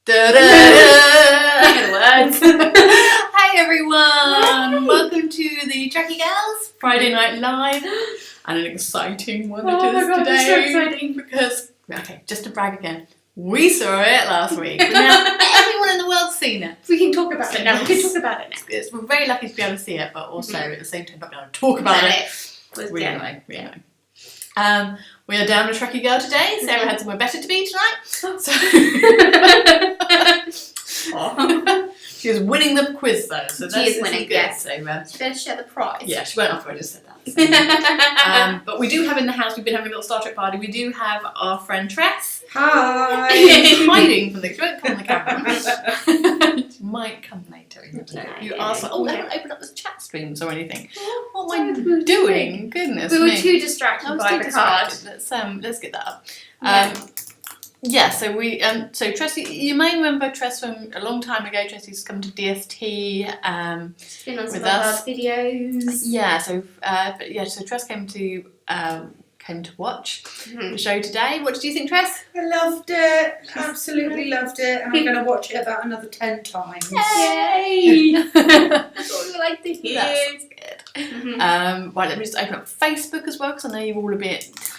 Words. Hi everyone, welcome to the Trekkie Girls Friday Night Live, and an exciting one it is God, today. it's so exciting. Because, okay, just to brag again, we saw it last week. Now everyone in the world's seen it. We can talk about it now. We can talk about it now. We're very lucky to be able to see it, but also at the same time not be able to talk about it. Anyway. We are down a Trekkie girl today. Sarah had somewhere better to be tonight. So she was winning the quiz though. So she is winning, good. yes. So, she better share the prize. Yeah, she won't offer, I just said that. So. But we do have in the house, we've been having a little Star Trek party, we do have our friend Tress. Hi! Hiding from the, she won't come on the camera. She might come later. You asked, I haven't opened up the chat streams or anything. What am I doing? Goodness we were me. too distracted by Picard. Let's get that up. So we so Tress, you may remember Tress from a long time ago. Tress used to come to DST She's been on some with of our us. videos. Yeah, so so Tress came to watch the show today. What did you think, Tress? I loved it. Absolutely loved it. And I'm going to watch it about another 10 times. Yay! That's what we like to hear. That's good. Right, let me just open up Facebook as well, because I know you're all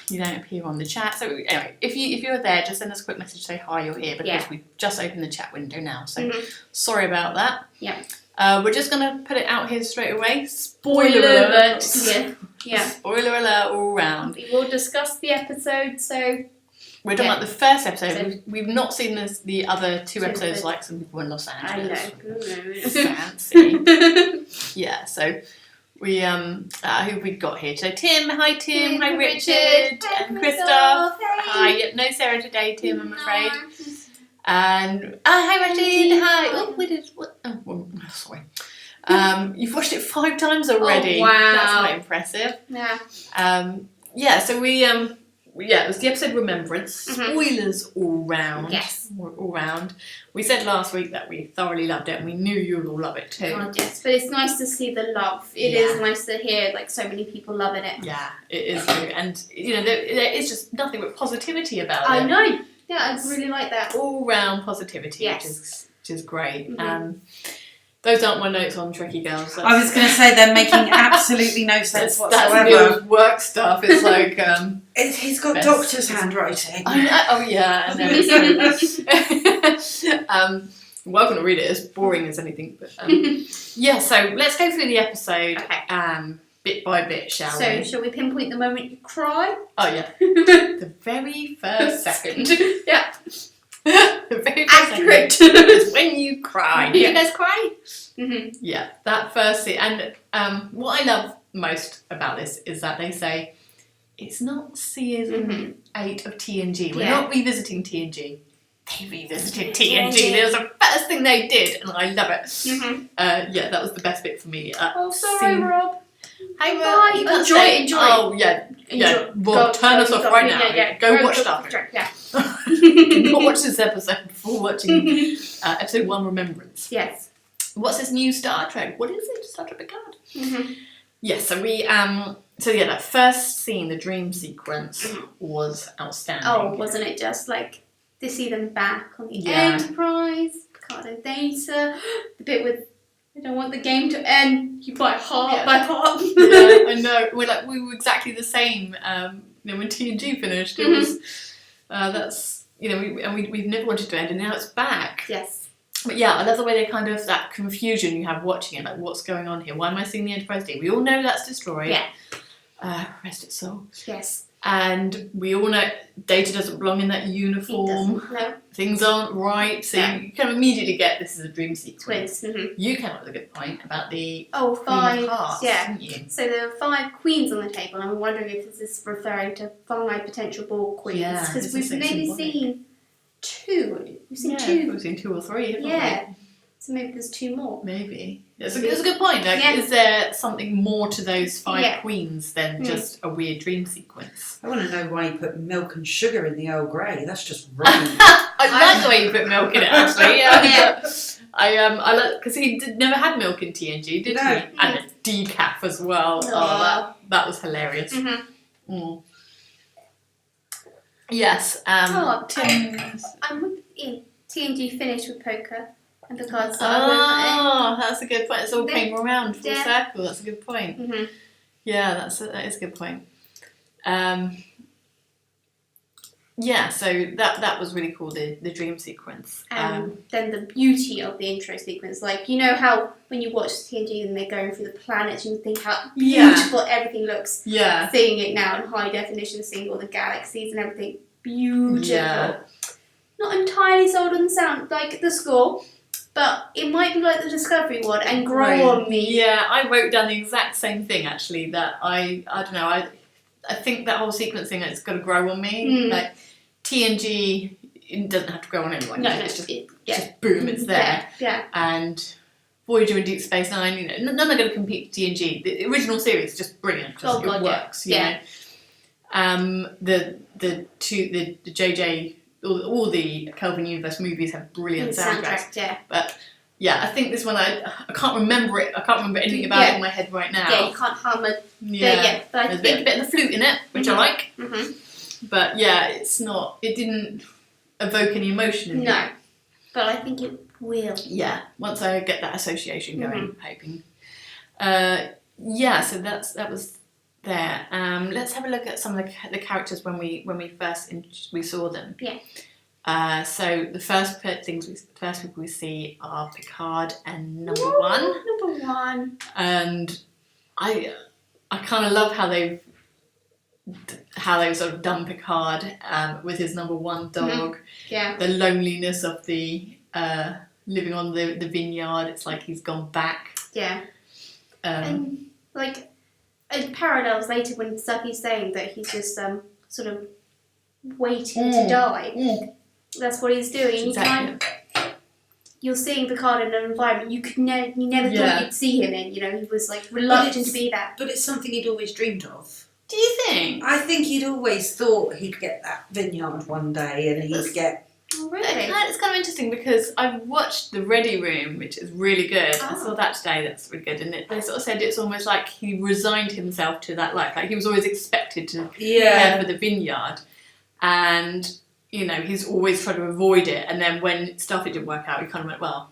you don't appear on the chat. So anyway, if you're there, just send us a quick message, say hi, you're here, because we've just opened the chat window now. So sorry about that. Yeah. We're just going to put it out here straight away. Spoiler alert. Yeah. Spoiler alert all round. We will discuss the episode, so... We're talking about the first episode. We've not seen the other two episodes like some people in Los Angeles. I know. Fancy. Yeah, so we who have we got here today? Tim, hi Tim, hi Richard, and Christoph. Hi, no Sarah today, Tim, I'm afraid. And hi Richard, hi. Oh, we did what? Oh, sorry. You've watched it 5 times already. Oh, wow, that's quite impressive. Yeah. So we it was the episode Remembrance. Spoilers all round. Yes. All round. We said last week that we thoroughly loved it, and we knew you would all love it too. God, yes, but it's nice to see the love. It is nice to hear like so many people loving it. Yeah, it is true, and there is just nothing but positivity about it. I know. Yeah, I really like that. All round positivity, Yes. which is great. Those aren't my notes on Trekkie Girls. I was going to say they're making absolutely no sense whatsoever. That's Neil's work stuff. It's like he's got doctor's handwriting. Oh yeah, I know. Welcome to read it. It's boring as anything, but yeah. So let's go through the episode bit by bit, shall we? So shall we pinpoint the moment you cry? Oh yeah, the very first second. Yeah. The very first Accurate. second is when you cry. Did you guys cry? Yeah, that first scene. And what I love most about this is that they say it's not season 8 of TNG. We're not revisiting TNG. They revisited TNG. That was the first thing they did, and I love it. Yeah, that was the best bit for me. Sorry, Rob. Hi, Rob. Bye. Enjoy. Oh, yeah. Rob, turn us off right now. Yeah. Go watch stuff. Yeah. Do not watch this episode before watching episode 1, Remembrance. Yes. What's this new Star Trek? What is it? Star Trek Picard. Yes, so we that first scene, the dream sequence, was outstanding. Oh, wasn't it just like to see them back on the Enterprise, Picard and Data, the bit with I don't want the game to end. You buy heart by heart. Yeah, I know. We were exactly the same. When TNG finished, it was that's we've never wanted to end, and now it's back. Yes. But yeah, I love the way they kind of that confusion you have watching it, like what's going on here? Why am I seeing the Enterprise D? We all know that's destroyed. Yeah. Rest its soul. Yes. And we all know Data doesn't belong in that uniform. He doesn't. No. Things aren't right, so you kind of immediately get this is a dream sequence. Twins. You came up with a good point about the 5. Queen of Hearts, didn't you? So there are 5 queens on the table, and I'm wondering if this is referring to 5 potential Borg queens, because we've maybe seen 2. We've seen 2. We've seen 2 or 3, haven't we? Yeah. So maybe there's 2 more. Maybe. It's a good point. Like, is there something more to those 5 queens than just a weird dream sequence? I want to know why you put milk and sugar in the Earl Grey. That's just rude. I like the way you put milk in it, actually. I like because he never had milk in TNG, did he? And a decaf as well. Oh, that was hilarious. Yes. I'm with you. TNG finished with poker and Picard started Oh, that's a good point. It's all came around full circle. That's a good point. Mm-hmm. Yeah, that is a good point. Yeah, so that was really cool, the dream sequence. And then the beauty of the intro sequence, like, you know how when you watch TNG and they're going through the planets, you think how beautiful everything looks. Yeah. Seeing it now in high definition, seeing all the galaxies and everything, beautiful. Yeah. Not entirely sold on the sound, like the score, but it might be like the Discovery one and grow on me. Yeah, I wrote down the exact same thing actually. That I don't know. I think that whole sequencing it's got to grow on me. Like TNG, it doesn't have to grow on anyone. No, it's just boom, it's there. Yeah. And Voyager and Deep Space Nine, you know, none are going to compete with TNG. The original series is just brilliant because it works. Yeah. You know? The JJ, all the Kelvin Universe movies have brilliant soundtracks. Yeah. But yeah, I think this one I can't remember it. I can't remember anything about it in my head right now. Yeah, you can't hum it. Yeah. But there's a bit of the flute in it, which I like. Mm-hmm. But yeah, it didn't evoke any emotion in me. No. But I think it will. Yeah, once I get that association going, I'm hoping. Yeah, so that was there. Let's have a look at some of the characters when we first we saw them. Yeah. So the first people we see are Picard and Number One. And I kind of love how they've sort of done Picard with his number one dog. Yeah. The loneliness of the living on the vineyard. It's like he's gone back. Yeah. And like in parallels later when Stucky's saying that he's just sort of waiting to die. That's what he's doing. Exactly. You're seeing Picard in an environment you never thought you'd see him in. You know, he was like reluctant to be that. But it's something he'd always dreamed of. Do you think? I think he'd always thought he'd get that vineyard one day and he'd get... Oh, really? It's kind of interesting because I watched The Ready Room, which is really good. I saw that today, that's really good. And they sort of said it's almost like he resigned himself to that life. Like he was always expected to care for the vineyard. And, you know, he's always tried to avoid it. And then when stuff didn't work out, he kind of went, well...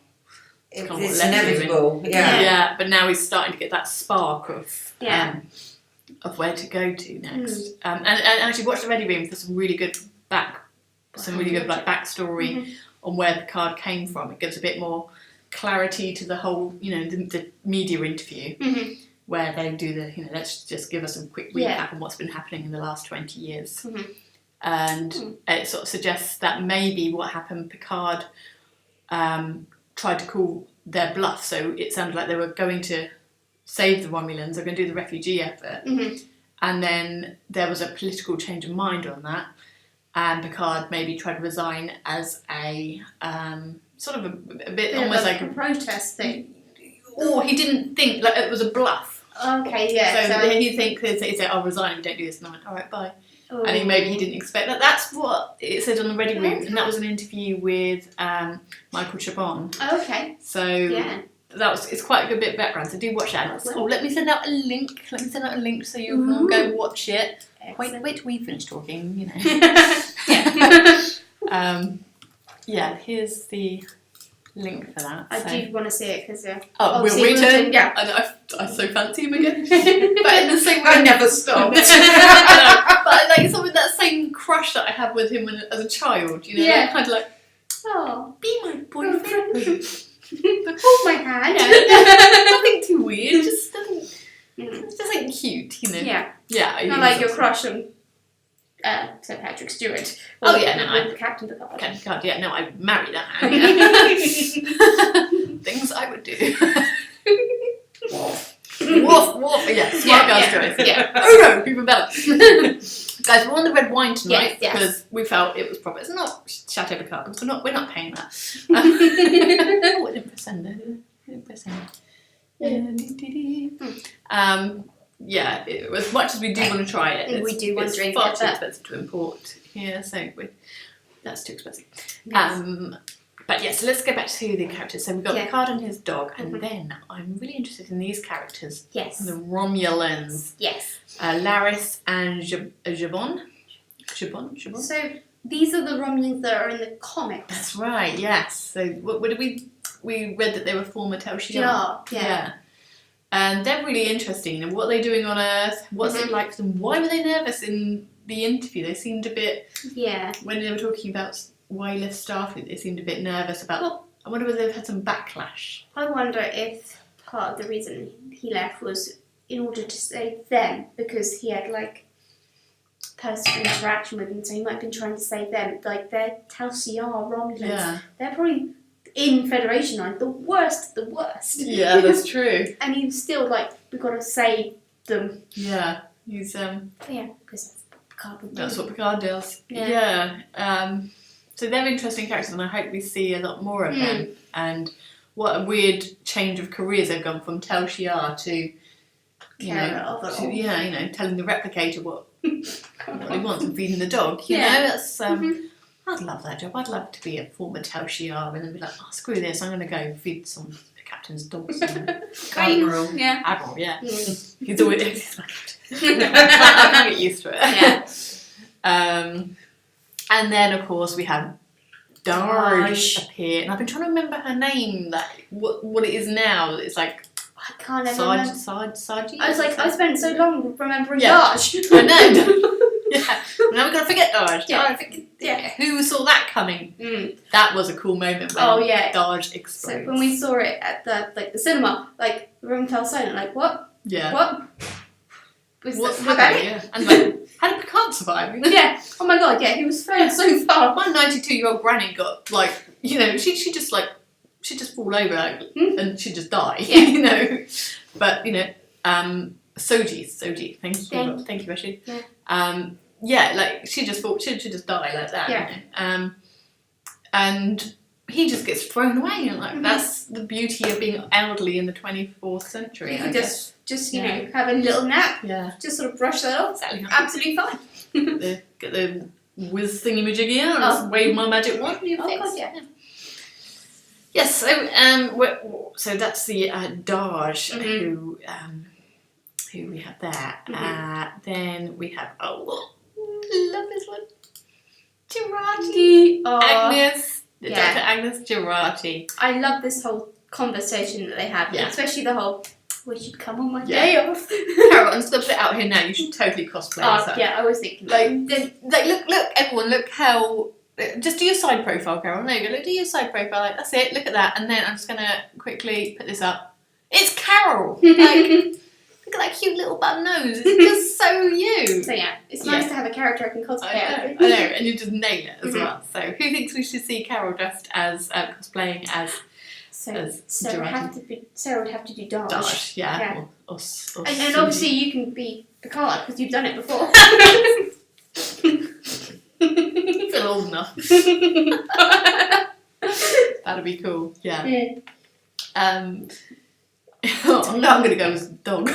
It's inevitable. Yeah, but now he's starting to get that spark of where to go to next. And actually watch The Ready Room for some really good backstory on where Picard came from. It gives a bit more clarity to the whole, you know, the media interview where they do let's just give us a quick recap on what's been happening in the last 20 years. And it sort of suggests that maybe what happened, Picard tried to call their bluff. So it sounded like they were going to save the Romulans, they're going to do the refugee effort. And then there was a political change of mind on that. And Picard maybe tried to resign as a sort of a bit almost like a protest thing. Or he didn't think, like it was a bluff. Okay, yeah. So he think he said, "I'll resign if you don't do this." And I went, "All right, bye." Ooh. And he didn't expect that. That's what it said on the Ready Room, and that was an interview with Michael Chabon. Okay. So it's quite a good bit of background. So do watch that. Let me send out a link. So you can all go watch it. Excellent. Wait till we finish talking. You know. Here's the link for that. I do want to see it because we'll return. Yeah. I so fancy him again. But in the same way, I never stopped. But I like something that same crush that I had with him as a child. You know, kind of like, be my boyfriend. Hold my hand. Nothing too weird. Just like cute. You know. Yeah. Yeah. Not like your crush on Sir Patrick Stewart. Captain Picard. Captain Picard. Yeah. No, I married that man. Things I would do. Woof. Yeah. Smart girl's choice. Yeah. Oh no, even better. Guys, we're on the red wine tonight because we felt it was proper. It's not Chateau Picard because we're not paying that. I didn't press send it, as much as we do want to try it, we do want to drink it. It's far it, too expensive to import here, so that's too expensive. Yes. But yes, so let's go back to the characters. So we've got Picard and his dog, and then I'm really interested in these characters. Yes. The Romulans. Yes. Laris and Jabon. So these are the Romulans that are in the comics. That's right. Yes. So what did we read that they were former Tel Shiar. Yeah. And they're really interesting. And what are they doing on Earth? What's it like for them? Why were they nervous in the interview? They seemed a bit. Yeah. When they were talking about why he left Starfleet, they seemed a bit nervous about. Well, I wonder whether they've had some backlash. I wonder if part of the reason he left was in order to save them, because he had like personal interaction with them, so he might have been trying to save them. Like they're Tel Shiar Romulans. They're probably in Federation line the worst of the worst. Yeah, that's true. And he was still like, we've got to save them. Yeah, he's because Picard would do. That's what Picard does. Yeah. So they're interesting characters, and I hope we see a lot more of them. And what a weird change of careers they've gone from Tel Shiar to, telling the replicator what he wants and feeding the dog. You know, that's. I'd love that job. I'd love to be a former Tel Shiar and then be like, oh, screw this, I'm going to go feed some captain's dogs. Admiral. Admiral, He's always my captain. I can get used to it. And then, of course, we have Darj appear. And I've been trying to remember her name, what it is now. It's like... I can't ever remember. Saji? I spent so long remembering Darj. I know. Now we've got to forget Darj. Yeah. Who saw that coming? That was a cool moment when Darj explodes. So when we saw it at the cinema, the room fell silent. Like, what? Yeah. What? What's happening? Yeah. And how did Picard survive? Yeah. Oh my god. Yeah, he was thrown so far. My 92-year-old granny got she just fall over and she'd just die. Yeah. But Soji. Thank you, Ashley. Yeah. She just die like that. Yeah. And he just gets thrown away, and that's the beauty of being elderly in the 24th century. You could just have a little nap. Yeah. Just sort of brush that off. Exactly. Absolutely fine. Get the whiz thingy-majiggy out and just wave my magic wand. God, yeah. Yes, so that's the Darj who we have there. Then we have love this one, Jurati. Agnes, Dr. Agnes Jurati. I love this whole conversation that they had, especially the whole. We should come on my day off. Carol, I'm just gonna put it out here now. You should totally cosplay. I was thinking. Look, everyone, look how. Just do your side profile, Carol. There you go. Look, do your side profile. That's it. Look at that. And then I'm just gonna quickly put this up. It's Carol. Look at that cute little bum nose. It's just so you. So it's nice to have a character I can cosplay. I know, and you just nail it as well. So who thinks we should see Carol dressed as cosplaying as? Sarah would have to do Darj. Yeah. Or and obviously you can be Picard because you've done it before. Feel old enough. That'd be cool. Yeah. I'm going to go as a dog.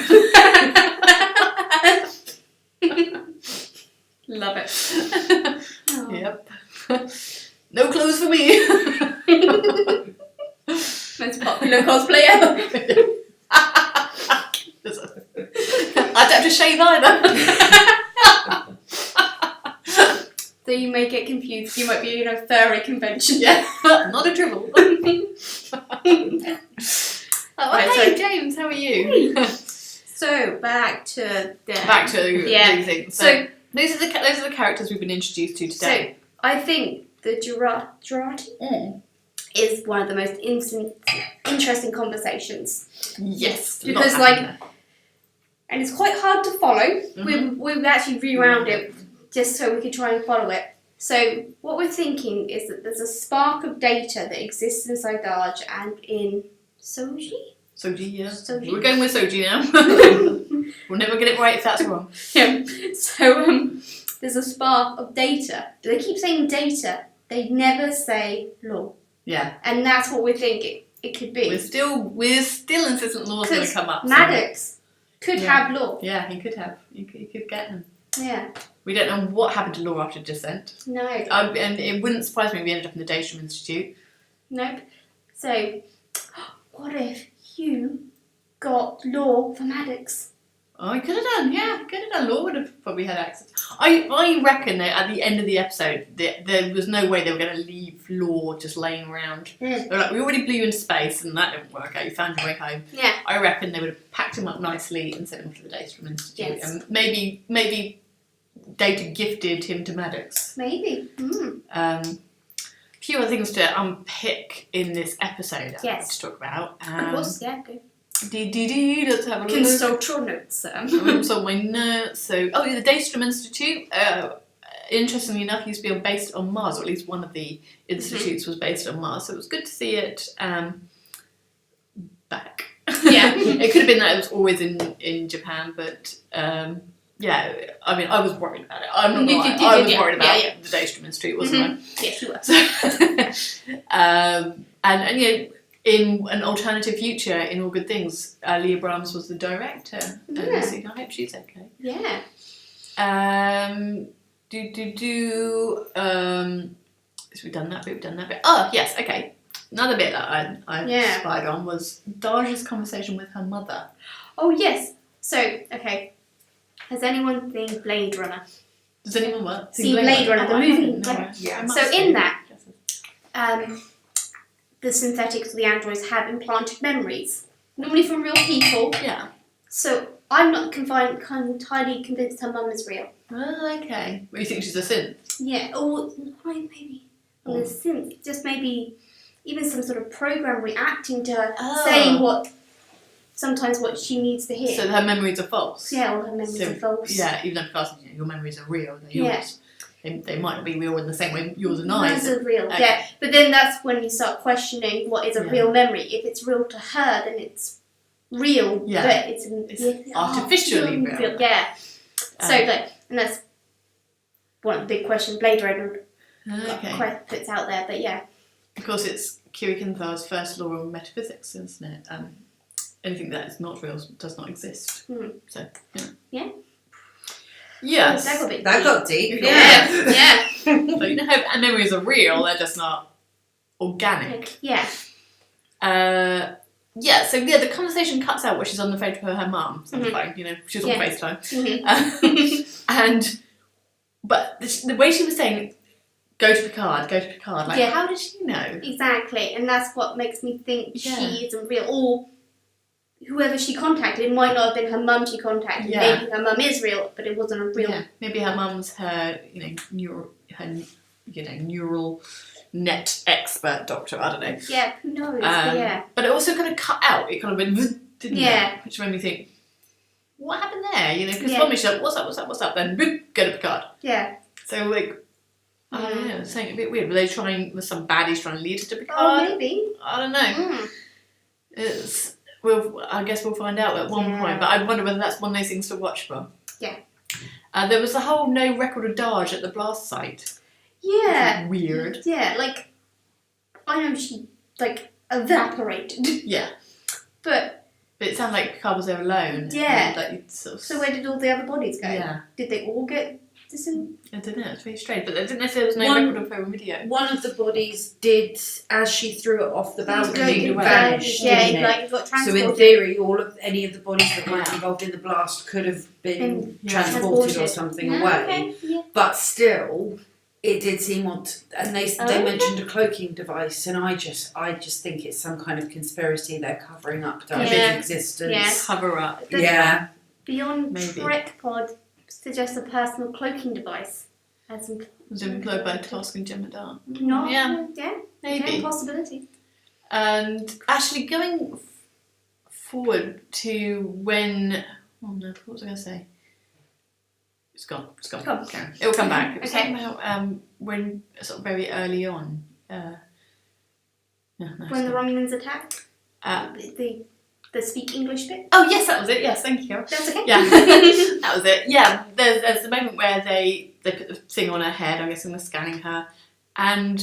Love it. Yep. No clothes for me. Most popular cosplayer. I don't have to shave either. So you may get confused. You might be in a furry convention. Yeah, not a dribble. James, how are you? So back to things. So those are the characters we've been introduced to today. So I think the Jurati is one of the most interesting conversations. Yes, because and it's quite hard to follow. We've actually rewound it just so we could try and follow it. So what we're thinking is that there's a spark of data that exists inside Darj and in Soji? Soji, yeah. Soji. We're going with Soji now. We'll never get it right if that's wrong. Yeah. So there's a spark of data. They keep saying data. They never say law. Yeah. And that's what we're thinking it could be. We're still insistent law's going to come up. Maddox could have law. Yeah, he could have. He could get him. Yeah. We don't know what happened to Law after Descent. No. And it wouldn't surprise me if we ended up in the Daystrom Institute. Nope. So, what if you got Law for Maddox? Oh, he could have done, yeah, could have done. Law would have probably had access. I reckon that at the end of the episode, there was no way they were going to leave Law just laying around. They were like, we already blew you into space, and that didn't work out. You found your way home. Yeah. I reckon they would have packed him up nicely and sent him to the Daystrom Institute. Yes. And maybe Data gifted him to Maddox. Maybe. A few other things to unpick in this episode I'd like to talk about. Of course, yeah, go. Let's have a look. Consult your notes, I consult my notes. So, the Daystrom Institute, interestingly enough, used to be based on Mars, or at least one of the institutes was based on Mars. So it was good to see it back. Yeah. It could have been that it was always in Japan, but yeah, I mean, I was worried about it. I'm not gonna lie. I was worried about the Daystrom Institute, wasn't I? Yes, you were. And you know, in an alternative future, in All Good Things, Leah Brahms was the director. Yeah. So I hope she's okay. Yeah. So we've done that bit. Oh, yes, okay. Another bit that I spied on was Daja's conversation with her mother. Oh, yes. So, okay. Has anyone seen Blade Runner? Does anyone what? Seen Blade Runner, the movie? Yeah. So in that, the synthetics, the androids, have implanted memories, normally from real people. Yeah. So I'm not entirely convinced her mum is real. Oh, okay. Well, you think she's a synth? Yeah, or maybe a synth. Just maybe even some sort of program reacting to her, saying sometimes what she needs to hear. So her memories are false? Yeah, all her memories are false. Yeah, even though Picard says, your memories are real, they're yours. They might not be real in the same way yours and mine. Yours are real, yeah. But then that's when you start questioning what is a real memory. If it's real to her, then it's real, but it's artificially real. Yeah. So, and that's one of the big questions Blade Runner puts out there, but yeah. Of course, it's Kiri Kinthar's first law of metaphysics, isn't it? Anything that is not real does not exist. So, yeah. Yes. That got deep. Yeah. So you know how memories are real, they're just not organic. Yeah. So the conversation cuts out where she's on the phone to her mum. So it's fine, she's on FaceTime. But the way she was saying, go to Picard, like, how did she know? Exactly, and that's what makes me think she isn't real. Or whoever she contacted, it might not have been her mum she contacted. Yeah. Maybe her mum is real, but it wasn't a real. Yeah. Maybe her mum's her, neural net expert doctor. I don't know. Yeah, who knows? But it also kind of cut out. It kind of went, didn't it? Which made me think, what happened there? Because one minute she's like, what's up? Then go to Picard. Yeah. So like, I don't know, something a bit weird. Was some baddies trying to lead us to Picard? Oh, maybe. I don't know. I guess we'll find out at one point, but I wonder whether that's one of those things to watch for. Yeah. There was the whole no record of Daj at the blast site. Yeah. Weird. Yeah, like, I know she, evaporated. Yeah. But it sounded like Picard was there alone. Yeah. And, so where did all the other bodies go? Yeah. Did they all get this in? I don't know, it's very strange. But I didn't know if there was no record of her on video. One of the bodies did, as she threw it off the balcony, vanished. It got transported. So in theory, any of the bodies that might be involved in the blast could have been transported or something away. Okay. Yeah. But still, it did seem odd. And they mentioned a cloaking device, and I just think it's some kind of conspiracy they're covering up Daj's existence. Yeah. Cover up. Beyond Trek Pod suggests a personal cloaking device. Was it employed by Task and Jemadar? No. Yeah. Maybe. Yeah, possibility. And actually going forward to when... Oh no, what was I going to say? It's gone. It will come back. It was talking about when, sort of very early on... when the Romulans attacked? The speak English bit? Oh yes, that was it. Yes, thank you, Carol. That's okay. Yeah, that was it. Yeah, there's the moment where they put the thing on her head, I'm guessing they're scanning her, and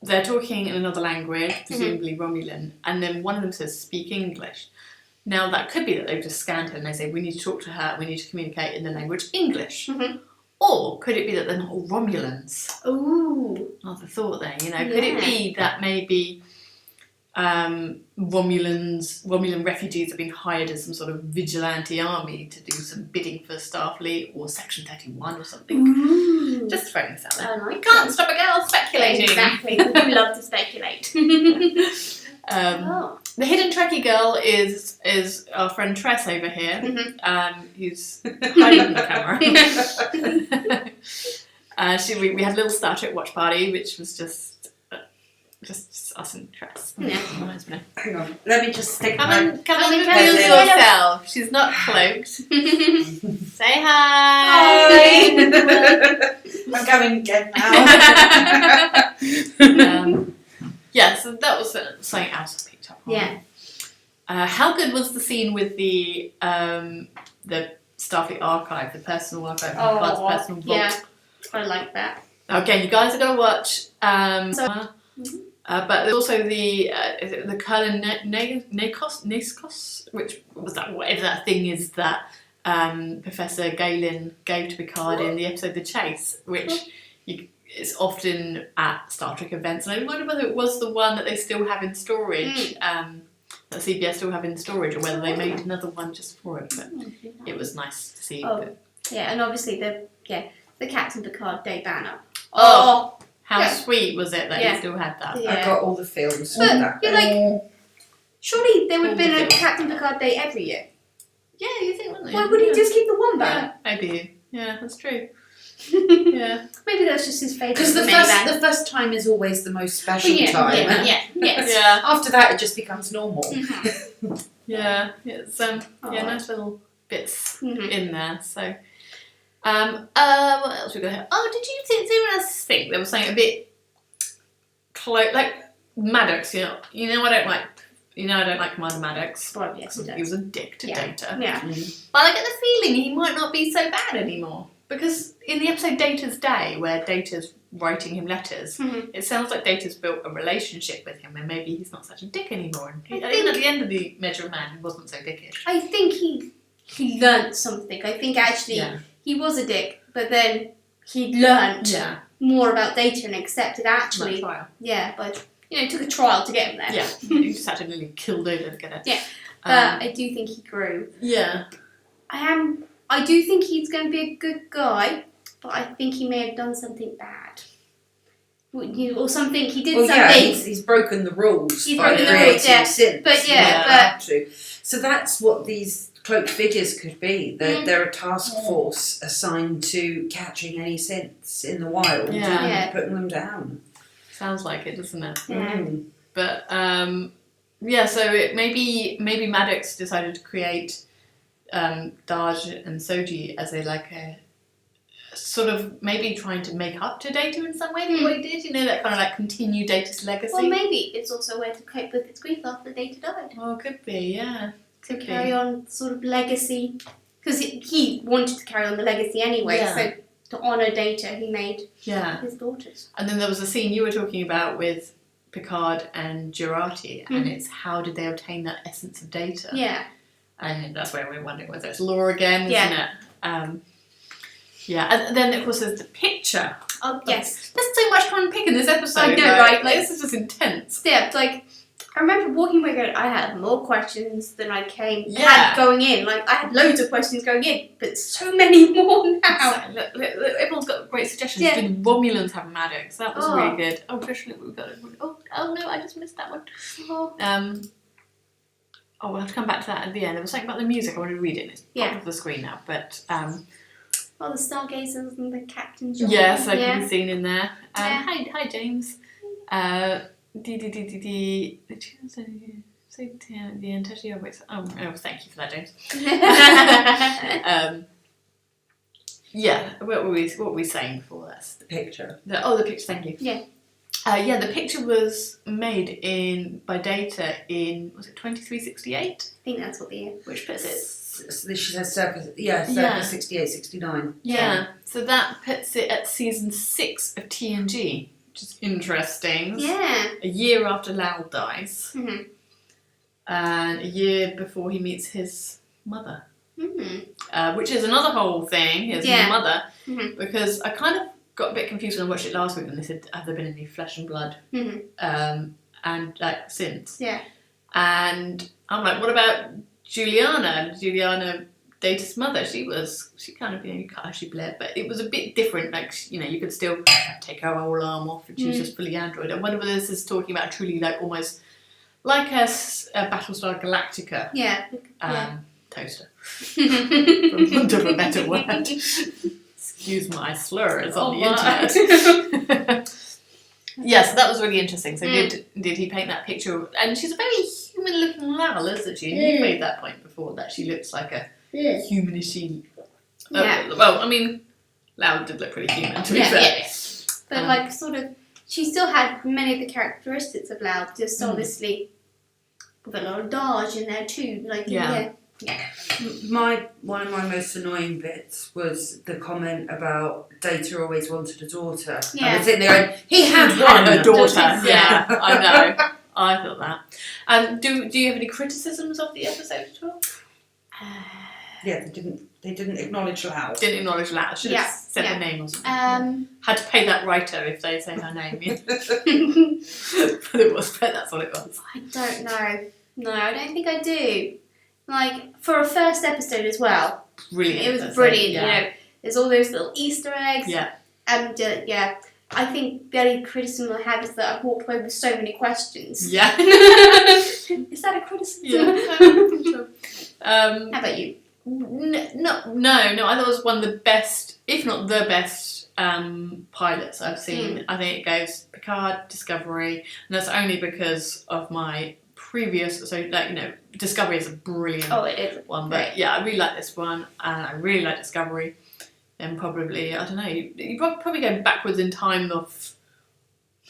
they're talking in another language, presumably Romulan, and then one of them says, speak English. Now that could be that they've just scanned her and they say, we need to talk to her, we need to communicate in the language English. Or could it be that they're not all Romulans? Ooh. Another thought there, Could it be that maybe... Romulan refugees have been hired as some sort of vigilante army to do some bidding for Starfleet or Section 31 or something. Ooh. Just throwing this out there. I like Can't it. stop a girl speculating. Exactly. We love to speculate. The hidden Trekkie girl is our friend Tress over here, who's hiding from the camera. We had a little Star Trek watch party, which was just us and Tress. Yeah. Hang on, let me just stick Come my... and reveal Hello. yourself. She's not cloaked. Say hi. I'm going again now. So that was something else I picked up on. Yeah. How good was the scene with the Starfleet archive, the personal archive, Picard's personal vault? Yeah, I like that. Again, you guys are going to watch. But there's also the Curlin Naskos, which was that whatever that thing is that Professor Galen gave to Picard in the episode The Chase, which is often at Star Trek events. And I wonder whether it was the one that they still have in storage, that CBS still have in storage, or whether they made another one just for it. But it was nice to see. Yeah, and obviously the Captain Picard Day banner. How sweet was it that you still had that? Yeah. I got all the films. But you're like, surely there would have been a Captain Picard Day every year. Yeah, you think, wouldn't they? Why would he just keep the one banner? Maybe. Yeah, that's true. Yeah. Maybe that's just his favourite. Because the first time is always the most special time. Yeah. After that, it just becomes normal. Yeah, it's nice little bits in there. So, what else we got here? Oh, did you think there was something a bit like Maddox? You know, I don't like. I don't like Commander Maddox. Well, yes, he was a dick to Data. Yeah. But I get the feeling he might not be so bad anymore. Because in the episode Data's Day, where Data's writing him letters, it sounds like Data's built a relationship with him, and maybe he's not such a dick anymore. And I think at the end of the Measure of Man, he wasn't so dickish. I think he learnt something. I think actually he was a dick, but then he learnt more about Data and accepted actually. But it took a trial to get him there. Yeah, he just had to nearly killed over to get it. Yeah, I do think he grew. Yeah. I do think he's going to be a good guy, but I think he may have done something bad. Or something, he did something. Yeah, he's broken the rules. He's broken the rules, Since, but so that's what these cloaked figures could be. They're a task force assigned to catching any synths in the wild and putting them down. Sounds like it, doesn't it? Yeah. But so maybe Maddox decided to create Daj and Soji as a sort of maybe trying to make up to Data in some way, what he did, that kind of continue Data's legacy. Well, maybe it's also a way to cope with its grief after Data died. Well, could be, yeah. To carry on sort of legacy, because he wanted to carry on the legacy anyway, so to honour Data, he made his daughters. And then there was a scene you were talking about with Picard and Jurati, and it's how did they obtain that essence of Data? Yeah. And that's where we're wondering whether it's lore again, isn't it? And then of course there's the picture. Oh yes. There's so much to unpick in this episode. I know, right? This is just intense. Yeah, I remember walking away going, I had more questions than I had going in. I had loads of questions going in, but so many more now. So, look, everyone's got great suggestions. Yeah. The Romulans have Maddox. That was really good. Oh, gosh, look, we've got it. Oh no, I just missed that one. We'll have to come back to that at the end. There was something about the music. I wanted to read it. It's popped off the screen now, but... the Stargazers and the Captain John. Yes, I can be seen in there. Hi, James. The entirety of it. Oh, thank you for that, James. What were we saying before this? The picture. The picture. Thank you. Yeah. The picture was made by Data in 2368? I think that's what the year. Which puts it. She says circa 68, 69. Yeah. So that puts it at season 6 of TNG, which is interesting. Yeah. A year after Lal dies. Mm-hmm. And a year before he meets his mother. Mm-hmm. Which is another whole thing, his mother. Mm-hmm. Because I kind of got a bit confused when I watched it last week when they said, have there been any flesh and blood? Mm-hmm. and like since. Yeah. And I'm like, what about Juliana? Juliana Data's mother. She kind of, you can't actually bled, but it was a bit different. Like, you could still take her whole arm off, and she was just fully android. I wonder whether this is talking about truly like almost like a Battlestar Galactica. Yeah. Toaster. For want of a better word. Excuse my slurs on the internet. Yeah, so that was really interesting. So did he paint that picture? And she's a very human-looking Lal, isn't she? You made that point before, that she looks like a humanish. Well, I mean, Lal did look pretty human, to be fair. Yeah. But like, sort of, she still had many of the characteristics of Lal, just obviously with a lot of dodge in there too. Like, yeah. One of my most annoying bits was the comment about Data always wanted a daughter. Yeah. I was sitting there and he had one a daughter. Yeah, I know. I thought that. Do you have any criticisms of the episode at all? Yeah, they didn't acknowledge Lau. Didn't acknowledge Lau. Should have said her name or something. Had to pay that writer if they say her name. Yeah. But that's what it was. I don't know. No, I don't think I do. Like, for a first episode as well. Brilliant. It was brilliant, There's all those little Easter eggs. Yeah. And, I think the only criticism I have is that I've walked away with so many questions. Yeah. Is that a criticism? Yeah. I think so. How about you? No, I thought it was one of the best, if not the best, pilots I've seen. I think it goes Picard, Discovery, and that's only because of my previous, Discovery is a brilliant one, but I really like this one, and I really like Discovery. Then probably, I don't know, you probably go backwards in time of,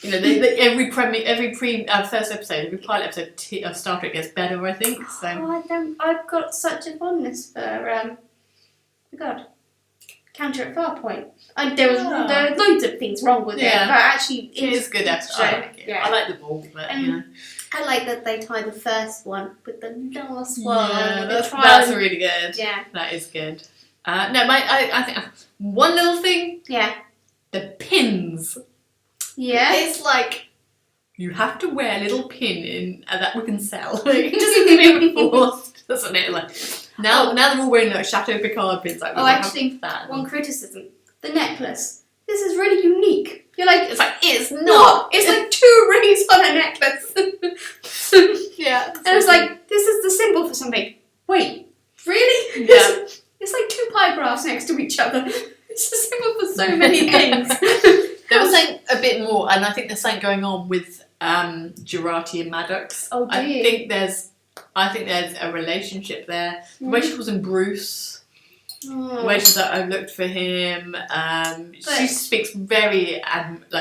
every first episode, every pilot episode of Star Trek gets better, I think. So. I've got such a fondness for, Counter at Farpoint. There were loads of things wrong with it, but actually it is good episode. I like the ball, but I like that they tie the first one with the last one. Yeah, that's really good. Yeah, that is good. I think one little thing. Yeah, the pins. Yeah, it's like you have to wear a little pin in that we can sell. It doesn't seem even forced, doesn't it? Like now they're all wearing like Chateau Picard pins. Like, actually, one criticism: the necklace. This is really unique. You're like, it's not. It's like 2 rings on a necklace. Yeah. And it's like, this is the symbol for something. Wait, really? Yeah. It's like 2 pie graphs next to each other. It's a symbol for so many things. There was something a bit more, and I think there's something going on with Jurati and Maddox. Oh, do you? I think there's a relationship there. The way she calls him Bruce. The way she's like, I looked for him. She speaks very,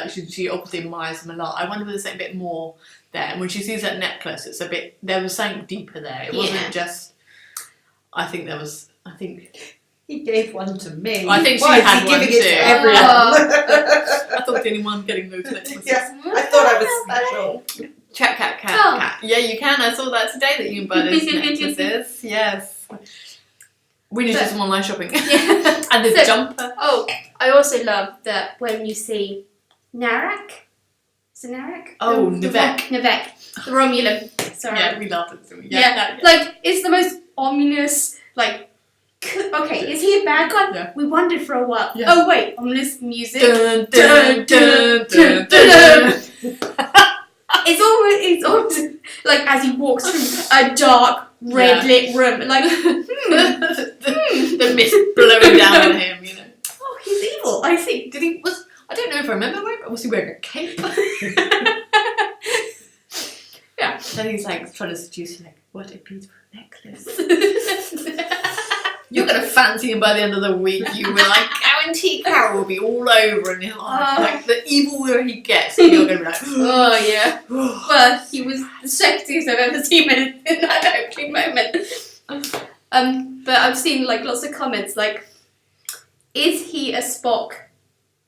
she obviously admires him a lot. I wonder if there's a bit more there. And when she sees that necklace, it's a bit, there was something deeper there. It wasn't just, I think he gave one to me. I think she had one too. It to everyone? I thought the only one getting those necklaces. Yeah, I thought I was special. Cat. Yeah, you can. I saw that today that you can buy those necklaces. Yes. We need to do some online shopping. Yeah. And the jumper. Oh, I also love that when you see Narak. Is it Narak? Oh, Nivek. The Romulan. Sorry. Yeah, we laughed at them. Yeah. Like, it's the most ominous, like, okay, is he a bad guy? Yeah. We wondered for a while. Yeah. Oh, wait, ominous music. Dun, dun, dun, dun, dun. It's almost like as he walks through a dark, red lit room, like, the mist blowing down on him, Oh, he's evil, I see. I don't know if I remember right, but was he wearing a cape? Yeah. Then he's like trying to seduce you, like, what a beautiful necklace. You're going to fancy him by the end of the week. You will, guarantee Carol will be all over and like the evil he gets. And you're going to be like, oh yeah. Well, he was the sexiest I've ever seen in that opening moment. But I've seen lots of comments is he a Spock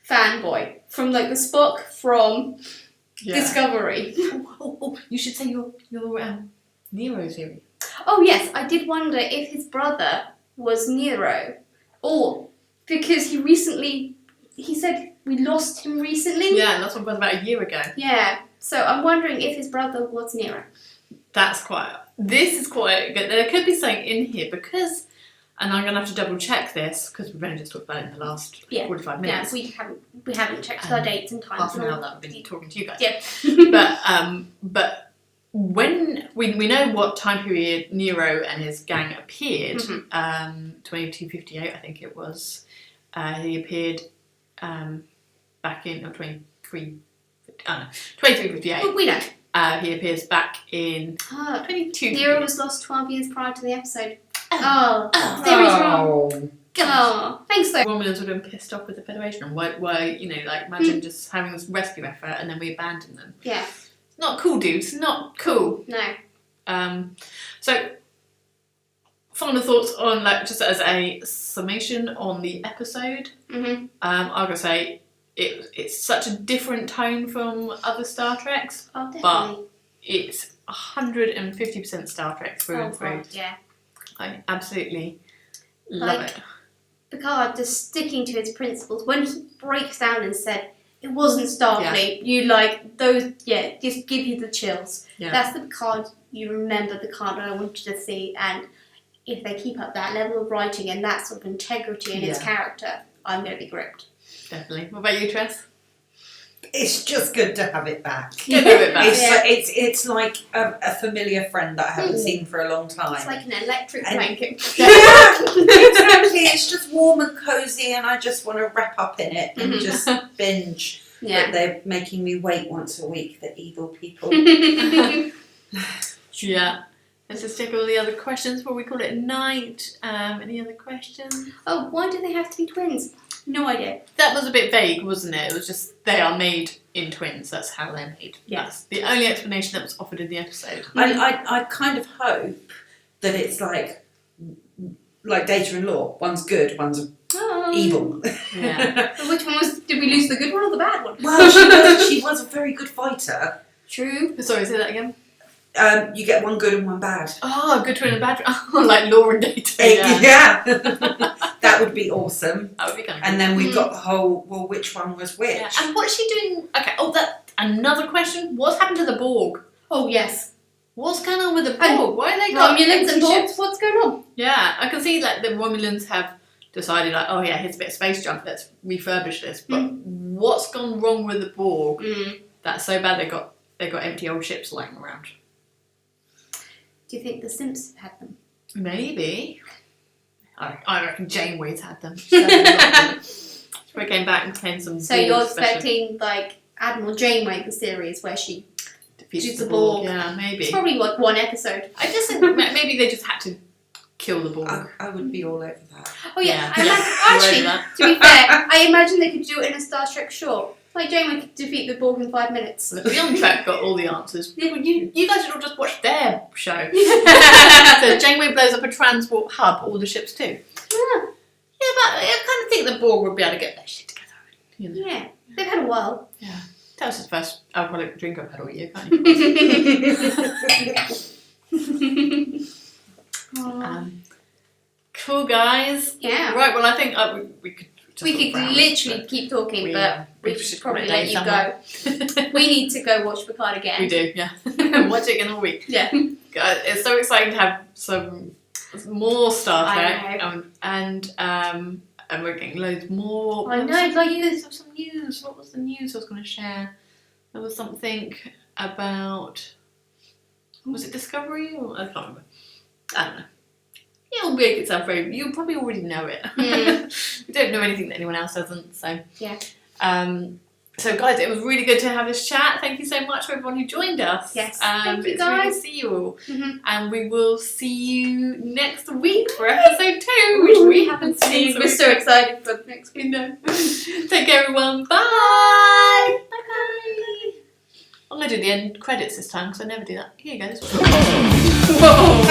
fanboy from the Spock from Discovery? Oh, you should say your Nero theory. Oh yes, I did wonder if his brother was Nero, or because he said we lost him recently. Yeah, and that's what was about a year ago. Yeah, So I'm wondering if his brother was Nero. This is quite good. There could be something in here because, and I'm going to have to double check this because we've only just talked about it in the last 45 minutes. Yeah, we haven't checked our dates and times. Half an hour that I've been talking to you guys. Yeah. But when we know what time period Nero and his gang appeared, 2258 I think it was. He appeared back in 2358. Well, we know. He appears back in 22. Nero was lost 12 years prior to the episode. Theory's wrong. Oh, thanks though. Romulans would have been pissed off with the Federation and why imagine just having this rescue effort and then we abandon them. Yeah. It's not cool, dudes. Not cool. No. So final thoughts on just as a summation on the episode. I'm gonna say it's such a different tone from other Star Treks. Oh, definitely. But it's 150% Star Trek through and through. Yeah. I absolutely love it. Picard just sticking to his principles. When he breaks down and said it wasn't Starfleet, you just give you the chills. Yeah. That's the Picard you remember, the Picard I wanted to see, and if they keep up that level of writing and that sort of integrity in his character, I'm going to be gripped. Definitely. What about you, Tress? It's just good to have it back. It's like a familiar friend that I haven't seen for a long time. It's like an electric blanket. Exactly. It's just warm and cosy, and I just want to wrap up in it and just binge. But they're making me wait once a week, the evil people. Yeah. Let's just check all the other questions before we call it night. Any other questions? Oh, why do they have to be twins? No idea. That was a bit vague, wasn't it? It was just they are made in twins. That's how they're made. That's the only explanation that was offered in the episode. I kind of hope that it's like Data and Law. One's good, one's evil. Yeah. But which one was? Did we lose the good one or the bad one? Well, she was a very good fighter. True. Sorry, say that again. You get one good and one bad. Oh, good twin and bad twin. Oh, like Law and Data. Yeah. That would be awesome. That would be kind of And then we've got the whole, which one was which? Yeah. And what's she doing? Okay, another question. What's happened to the Borg? Oh, yes. What's going on with the Borg? Why are they got Romulans and Borgs? What's going on? Yeah, I can see the Romulans have decided here's a bit of space junk, let's refurbish this. But what's gone wrong with the Borg? That's so bad they got empty old ships lying around. Do you think the Simps have had them? Maybe. I reckon Janeway's had them. She came back and claimed some. So you're expecting Admiral Janeway, the series where she defeats the Borg? Yeah, maybe. It's probably one episode. I just think maybe they just had to kill the Borg. I would be all over that. Oh yeah. Actually, to be fair, I imagine they could do it in a Star Trek short. Like Janeway could defeat the Borg in 5 minutes. The Beyond Trek got all the answers. You guys should all just watch their show. So Janeway blows up a transport hub, all the ships too. Yeah. Yeah, but I kind of think the Borg would be able to get their shit together. Yeah, they've had a while. Yeah. That was the first alcoholic drink I've had all year, can't you? Cool, guys. Yeah. Right, well, I think we could... We could literally keep talking, but we should probably let you go. We need to go watch Picard again. We do, yeah. Watch it in a week. Yeah. God, it's so exciting to have some more Star Trek. And we're getting loads more. I know, some news. What was the news I was going to share? There was something about... Was it Discovery? Or, I can't remember. I don't know. It'll make itself very... You probably already know it. We don't know anything that anyone else doesn't, so... Yeah. So, guys, it was really good to have this chat. Thank you so much for everyone who joined us. Yes, thank you, it's guys. really to see you all. And we will see you next week for episode 2, which we haven't seen. We're so excited for next week. Take care, everyone. Bye. Bye. I'm going to do the end credits this time because I never do that. Here you go. This one. Whoa.